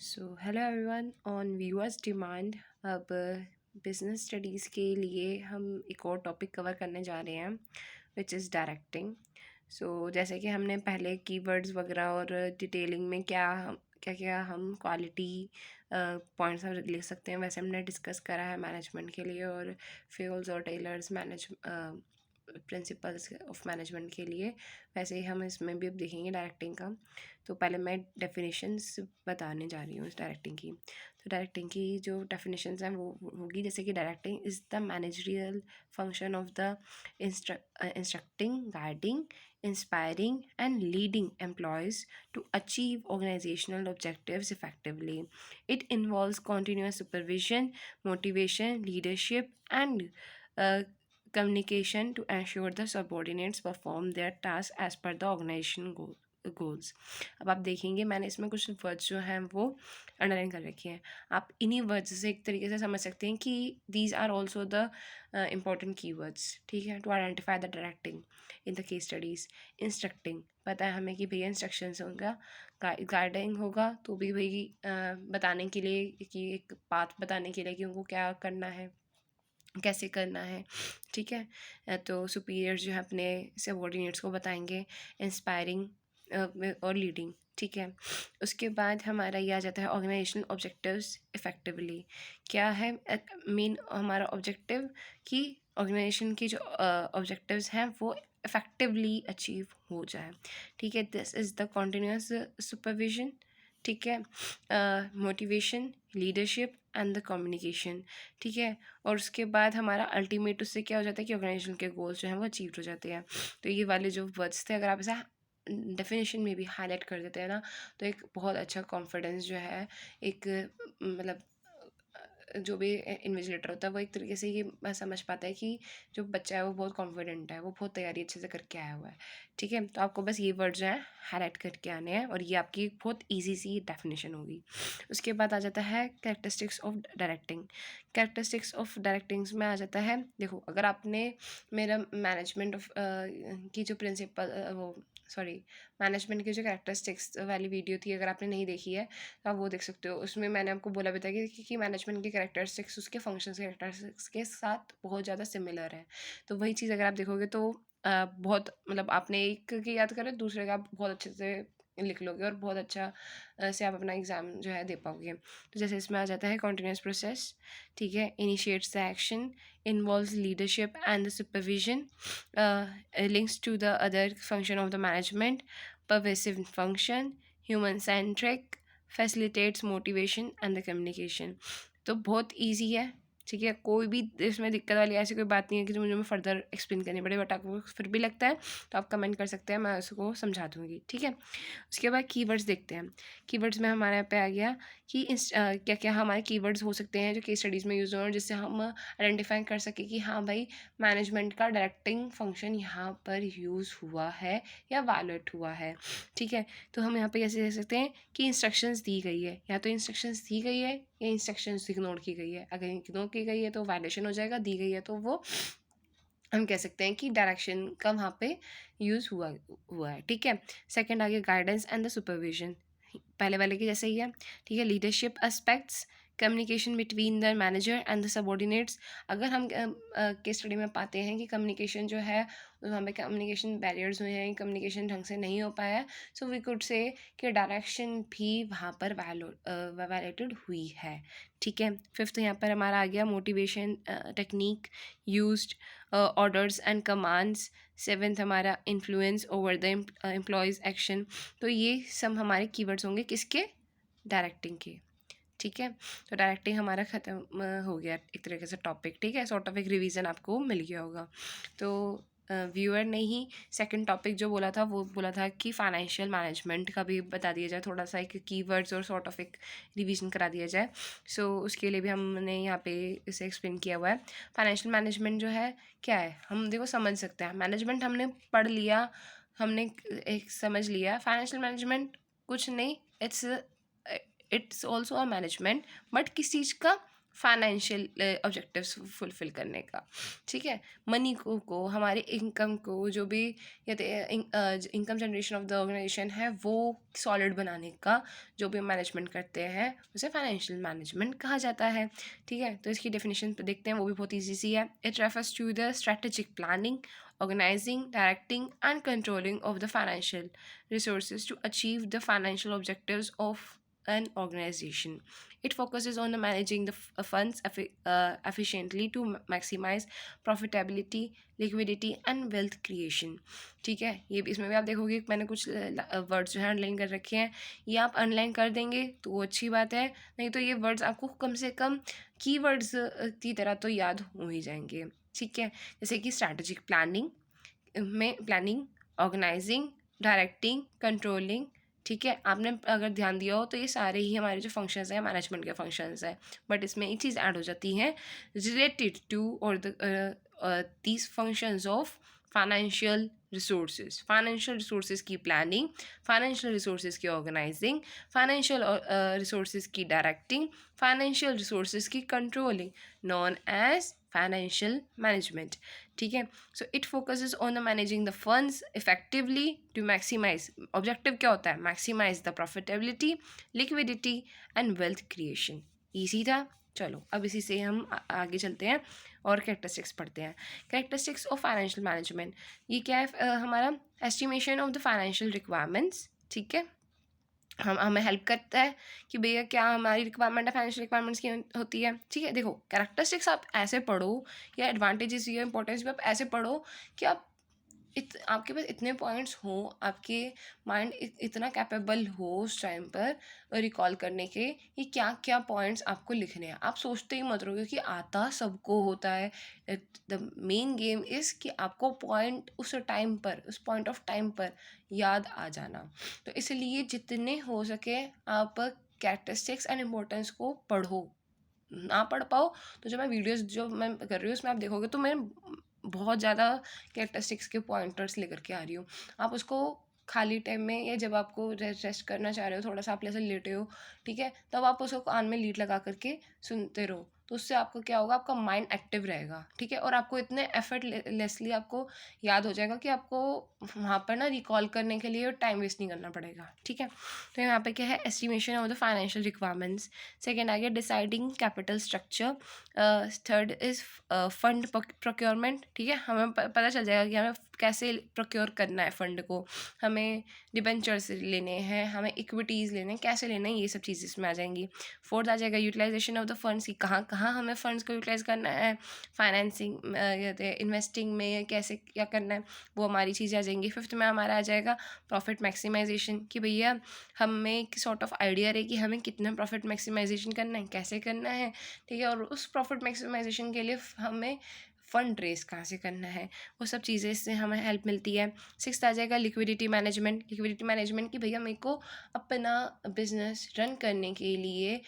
So hello everyone on viewers demand. अब business studies के लिए हम एक और टॉपिक कवर करने जा रहे हैं विच इज़ डायरेक्टिंग। सो जैसे कि हमने पहले कीवर्ड्स वगैरह और डिटेलिंग में क्या क्या हम क्वालिटी पॉइंट्स लिख सकते हैं, वैसे हमने डिस्कस करा है मैनेजमेंट के लिए और फेल्स और टेलर्स प्रिंसिपल्स ऑफ मैनेजमेंट के लिए। वैसे ही हम इसमें भी अब देखेंगे डायरेक्टिंग का। तो पहले मैं डेफिनेशंस बताने जा रही हूँ इस डायरेक्टिंग की। तो डायरेक्टिंग की जो डेफिनेशंस हैं वो होगी जैसे कि directing is the managerial function of the instructing, guiding, inspiring and leading employees to achieve organizational objectives effectively. It involves continuous supervision, motivation, leadership, and communication to ensure the subordinates perform their tasks as per the organization goals. अब आप देखेंगे मैंने इसमें कुछ words जो हैं वो underline कर रखे हैं। आप इन्हीं वर्ड्स से एक तरीके से समझ सकते हैं कि these are also the important keywords, ठीक है, to identify the directing in the case studies. Instructing पता है हमें कि भैया इंस्ट्रक्शंस होगा, गाइडिंग होगा तो भी भाई बताने के लिए कि एक पाथ बताने के लिए कि उनको क्या करना है, कैसे करना है, ठीक है। तो सुपीरियर्स जो है अपने सबॉर्डिनेट्स को बताएंगे, इंस्पायरिंग और लीडिंग, ठीक है। उसके बाद हमारा ये आ जाता है ऑर्गेनाइजेशनल ऑब्जेक्टिव्स इफ़ेक्टिवली। क्या है मेन हमारा ऑब्जेक्टिव कि ऑर्गेनाइजेशन की जो ऑब्जेक्टिव्स हैं वो इफ़ेक्टिवली अचीव हो जाए, ठीक है। This is the continuous supervision, ठीक है, motivation, leadership and the communication, ठीक है। और उसके बाद हमारा अल्टीमेट उससे क्या हो जाता है कि ऑर्गेनाइजेशन के गोल्स जो हैं वो अचीव हो जाते हैं। तो ये वाले जो वर्ड्स थे अगर आप ऐसा डेफिनेशन में भी हाईलाइट कर देते हैं ना, तो एक बहुत अच्छा कॉन्फिडेंस जो है एक मतलब जो भी इन्विजिलेटर होता है वो एक तरीके से ये समझ पाता है कि जो बच्चा है वो बहुत कॉन्फिडेंट है, वो बहुत तैयारी अच्छे से करके आया हुआ है, ठीक है। तो आपको बस ये वर्ड जो है हाईलाइट करके आने हैं और ये आपकी बहुत ईजी सी डेफिनेशन होगी। उसके बाद आ जाता है characteristics of directing. Characteristics of directings में आ जाता है, देखो अगर आपने मेरा मैनेजमेंट ऑफ की जो प्रिंसिपल वो सॉरी मैनेजमेंट की जो कैरेक्टरिस्टिक्स वाली वीडियो थी, अगर आपने नहीं देखी है तो आप वो देख सकते हो। उसमें मैंने आपको बोला भी था कि मैनेजमेंट के कैरेक्टरिस्टिक्स उसके फंक्शंस के कैरेक्टरिस्टिक्स के साथ बहुत ज़्यादा सिमिलर है। तो वही चीज़ अगर आप देखोगे तो बहुत मतलब आपने एक की याद करें दूसरे का आप बहुत अच्छे से लिख लोगे और बहुत अच्छा से आप अपना एग्ज़ाम जो है दे पाओगे। तो जैसे इसमें आ जाता है कॉन्टिन्यूस प्रोसेस, ठीक है, initiates the action, involves leadership and the supervision, links to the other function of the management, pervasive function, human centric, facilitates motivation and the communication। तो बहुत ईजी है, ठीक है, कोई भी इसमें दिक्कत वाली ऐसी कोई बात नहीं है कि जो मुझे फर्दर एक्सप्लेन करनी पड़े, बट आपको फिर भी लगता है तो आप कमेंट कर सकते हैं, मैं उसको समझा दूँगी, ठीक है। उसके बाद कीवर्ड्स देखते हैं। कीवर्ड्स में हमारे यहाँ पे आ गया कि क्या क्या हमारे कीवर्ड्स हो सकते हैं जो केस स्टडीज़ में यूज़ हो और जिससे हम आइडेंटिफाई कर सकें कि हाँ भाई मैनेजमेंट का डायरेक्टिंग फंक्शन यहाँ पर यूज़ हुआ है या वायलेट हुआ है, ठीक है। तो हम यहाँ पे कैसे देख सकते हैं कि इंस्ट्रक्शंस दी गई है, या तो इंस्ट्रक्शंस दी गई है या इंस्ट्रक्शंस इग्नोर की गई है। अगर इग्नोर की गई है तो वायलेशन हो जाएगा, दी गई है तो वो हम कह सकते हैं कि डायरेक्शन का वहाँ पे यूज़ हुआ है, ठीक है। सेकंड आ गया गाइडेंस एंड द सुपरविजन, पहले वाले की जैसे ही है, ठीक है। Leadership aspects, communication between the manager and the subordinates. अगर हम केस स्टडी में पाते हैं कि कम्युनिकेशन जो है वहाँ पे कम्युनिकेशन बैरियर्स हुए हैं, कम्युनिकेशन ढंग से नहीं हो पाया है, सो वी कुड से कि डायरेक्शन भी वहाँ पर वायलेटेड हुई है, ठीक है। फिफ्थ यहाँ पर हमारा आ गया motivation technique used, orders and commands. Seventh हमारा influence over the employees action. तो ये सब हमारे कीवर्ड्स होंगे किसके, डायरेक्टिंग के, ठीक है। तो डायरेक्टिंग हमारा ख़त्म हो गया एक तरीके से टॉपिक, ठीक है। सॉर्ट ऑफ एक रिवीजन आपको मिल गया होगा। तो व्यूअर ने ही सेकंड टॉपिक जो बोला था वो बोला था कि फाइनेंशियल मैनेजमेंट का भी बता दिया जाए, थोड़ा सा एक कीवर्ड्स और सॉर्ट ऑफ एक रिवीजन करा दिया जाए। सो उसके लिए भी हमने यहाँ पे इसे एक्सप्लेन किया हुआ है। फाइनेंशियल मैनेजमेंट जो है क्या है, हम देखो समझ सकते हैं। मैनेजमेंट हमने पढ़ लिया, हमने एक समझ लिया। फाइनेंशियल मैनेजमेंट कुछ नहीं, it's also a management, but किस चीज़ का, फाइनेंशियल ऑब्जेक्टिव्स फुलफिल करने का, ठीक है। मनी को हमारे इनकम को जो भी income generation of the organisation है वो सॉलिड बनाने का जो भी मैनेजमेंट करते हैं उसे फाइनेंशियल मैनेजमेंट कहा जाता है, ठीक है। तो इसकी डेफिनेशन पे देखते हैं, वो भी बहुत ईजी सी है। It refers to the strategic planning, organizing, directing, and controlling of the financial resources to achieve the financial objectives of an organization. It focuses on managing the funds efficiently to maximize profitability, liquidity, and wealth creation. ठीक है, ये भी इसमें भी आप देखोगे मैंने कुछ वर्ड्स जो है अंडरलाइन कर रखे हैं, ये आप अंडरलाइन कर देंगे तो वो अच्छी बात है, नहीं तो ये वर्ड्स आपको कम से कम कीवर्ड्स की तरह तो याद हो ही जाएंगे, ठीक है। जैसे कि स्ट्रैटेजिक प्लानिंग में प्लानिंग, ऑर्गेनाइजिंग, डायरेक्टिंग, कंट्रोलिंग, ठीक है। आपने अगर ध्यान दिया हो तो ये सारे ही हमारे जो फंक्शंस हैं मैनेजमेंट के फंक्शंस हैं, बट इसमें एक चीज़ ऐड हो जाती है रिलेटेड टू और these functions of financial resources की प्लानिंग, फाइनेंशियल रिसोर्सेज की ऑर्गेनाइजिंग, फाइनेंशियल रिसोर्सेज की डायरेक्टिंग, फाइनेंशियल रिसोर्सेज की कंट्रोलिंग, नॉन एज फाइनेंशियल मैनेजमेंट, ठीक है। So it focuses on the managing the funds effectively to maximise, objective क्या होता है, maximise the profitability, liquidity and wealth creation. Easy था। चलो अब इसी से हम आगे चलते हैं और कैरेक्टरिस्टिक्स पढ़ते हैं। कैरेक्टरिस्टिक्स ऑफ फाइनेंशियल मैनेजमेंट, ये क्या है हमारा estimation of the financial requirements, ठीक है। हमें हेल्प करता है कि भैया क्या हमारी रिक्वायरमेंट है, फाइनेंशियल रिक्वायरमेंट्स की होती है, ठीक है। देखो कैरेक्टरिस्टिक्स आप ऐसे पढ़ो या एडवांटेजेस या इंपॉर्टेंस भी आप ऐसे पढ़ो कि आप आपके पास इतने पॉइंट्स हो, आपके माइंड इतना कैपेबल हो उस टाइम पर रिकॉल करने के कि क्या क्या पॉइंट्स आपको लिखने हैं। आप सोचते ही मत रहो क्योंकि आता सबको होता है। द मेन गेम इज़ कि आपको पॉइंट उस टाइम पर, उस पॉइंट ऑफ टाइम पर याद आ जाना। तो इसलिए जितने हो सके आप कैरेक्टरिस्टिक्स एंड इम्पोर्टेंस को पढ़ो। ना पढ़ पाओ तो जो मैं वीडियोस जो मैं कर रही हूँ उसमें आप देखोगे तो मैं बहुत ज़्यादा कैरेक्टरिस्टिक्स के पॉइंटर्स लेकर के आ रही हूँ। आप उसको खाली टाइम में या जब आपको रेस्ट करना चाह रहे हो, थोड़ा सा आप ऐसे लेटे हो, ठीक है, तब आप उसको कान में लीड लगा करके सुनते रहो। तो उससे आपको क्या होगा, आपका माइंड एक्टिव रहेगा, ठीक है। और आपको इतने एफर्टलेसली आपको याद हो जाएगा कि आपको वहाँ पर ना रिकॉल करने के लिए टाइम वेस्ट नहीं करना पड़ेगा, ठीक है। तो यहाँ पे क्या है, estimation of the financial requirements. Second आ गया deciding capital structure. Third is fund procurement, ठीक है। हमें पता चल जाएगा कि हमें कैसे प्रोक्योर करना है फंड को, हमें डिबेंचर्स लेने हैं, हमें इक्विटीज़ लेने हैं, कैसे लेना है, ये सब चीज़ें इसमें आ जाएंगी। फोर्थ आ जाएगा यूटिलाइजेशन ऑफ द फंड्स की कहाँ कहाँ हमें फंड्स को यूटिलाइज करना है, फाइनेंसिंग इन्वेस्टिंग में कैसे क्या करना है, वो हमारी चीज़ें आ जाएंगी। फिफ्थ में हमारा आ जाएगा प्रॉफिट मैक्सिमाइजेशन कि भैया हमें एक सॉर्ट ऑफ आइडिया रहे कि हमें कितना प्रॉफिट मैक्सिमाइजेशन करना है, कैसे करना है, ठीक है। और उस प्रॉफिट मैक्सिमाइजेशन के लिए हमें फंड रेस कहाँ से करना है, वो सब चीज़ें इससे हमें हेल्प मिलती है। सिक्स्थ आ जाएगा लिक्विडिटी मैनेजमेंट। लिक्विडिटी मैनेजमेंट कि भैया मेरे को अपना बिजनेस रन करने के लिए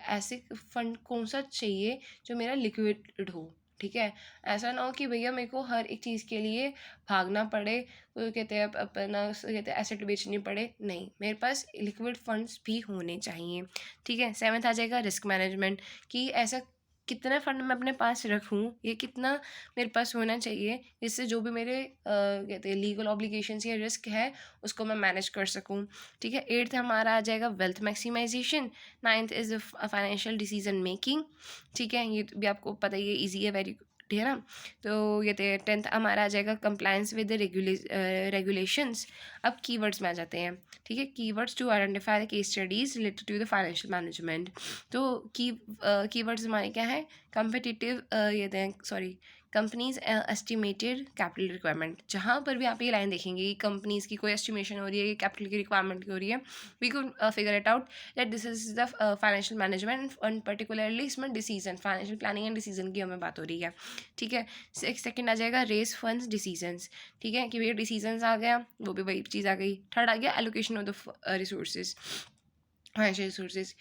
ऐसे फंड कौन सा चाहिए जो मेरा लिक्विड हो, ठीक है। ऐसा ना हो कि भैया मेरे को हर एक चीज़ के लिए भागना पड़े, वो कहते हैं अपना कहते हैं एसेट बेचनी पड़े, नहीं, मेरे पास लिक्विड फंड्स भी होने चाहिए, ठीक है। सेवन्थ आ जाएगा रिस्क मैनेजमेंट कि ऐसा कितना फंड मैं अपने पास रखूँ, ये कितना मेरे पास होना चाहिए जिससे जो भी मेरे कहते हैं लीगल ऑब्लिगेशंस या रिस्क है उसको मैं मैनेज कर सकूँ, ठीक है। एट्थ हमारा आ जाएगा wealth maximisation. Ninth is financial decision making, ठीक है, ये भी आपको पता ही है, ईजी है, वेरी, ठीक है ना। तो ये टेंथ हमारा आ जाएगा कंप्लायंस विद रेगुलेशंस। अब कीवर्ड्स में आ जाते हैं, ठीक है। Keywords to identify the case studies related to the financial management. तो कीवर्ड्स हमारे क्या है, competitive companies estimated capital requirement. जहाँ पर भी आप ये लाइन देखेंगे कि कंपनीज़ की कोई एस्टिमेशन हो रही है, कैपिटल की रिक्वायरमेंट की हो रही है, we could figure it out that this is the financial management and particularly इसमें decision, financial planning and decision की हमें बात हो रही है, ठीक है। सेकेंड आ जाएगा रेस फंड्स डिसीजंस, ठीक है, कि भैया डिसीजंस आ गया, वो भी वही चीज़ आ गई। थर्ड आ गया allocation of the resources. Financial resources.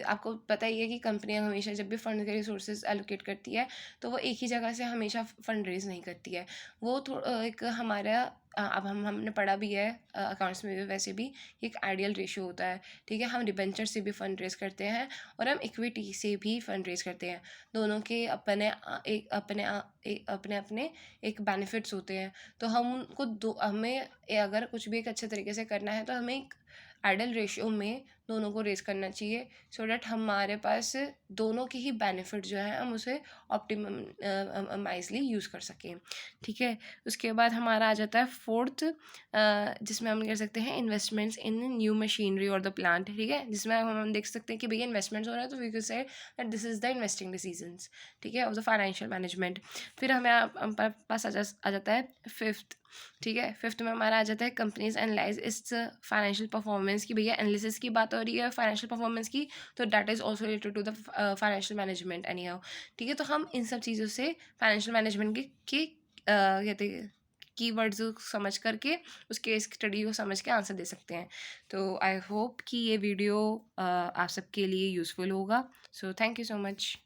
आपको पता ही है कि कंपनियां हमेशा जब भी फंड के रिसोर्सेज एलोकेट करती है तो वो एक ही जगह से हमेशा फंड रेज नहीं करती है। वो एक हमारा अब हमने पढ़ा भी है अकाउंट्स में भी, वैसे भी एक आइडियल रेशियो होता है। ठीक है, हम डिबेंचर से भी फंड रेज करते हैं और हम इक्विटी से भी फंड रेज करते हैं। दोनों के अपने अपने एक बेनिफिट्स होते हैं। तो हम उनको हमें अगर कुछ भी एक अच्छे तरीके से करना है तो हमें एक आइडल रेशियो में दोनों को रेज़ करना चाहिए, सो दैट हमारे पास दोनों के ही बेनिफिट जो है हम उसे ऑप्टिमाइजली यूज़ कर सकें। ठीक है, उसके बाद हमारा आ जाता है फोर्थ, जिसमें हम कह सकते हैं इन्वेस्टमेंट्स इन न्यू मशीनरी और द प्लांट। ठीक है, जिसमें हम देख सकते हैं कि भैया इन्वेस्टमेंट्स हो रहा है तो we can say that this is the investing decisions. ठीक है, ऑफ द फाइनेंशियल मैनेजमेंट। फिर हम पास आ जाता है फिफ्थ। ठीक है, फिफ्थ में हमारा आ जाता है कंपनीज एनालाइज इस फाइनेंशियल परफॉर्मेंस की। भैया एनालिसिस की बात हो रही है फाइनेंशियल परफॉर्मेंस की, तो that is also related to the financial management anyhow. ठीक है, तो हम इन सब चीज़ों से फाइनेंशियल मैनेजमेंट के कहते हैं कीवर्ड्स समझ करके उस केस स्टडी को समझ के आंसर दे सकते हैं। तो आई होप कि ये वीडियो आप सबके लिए यूज़फुल होगा। So thank you so much.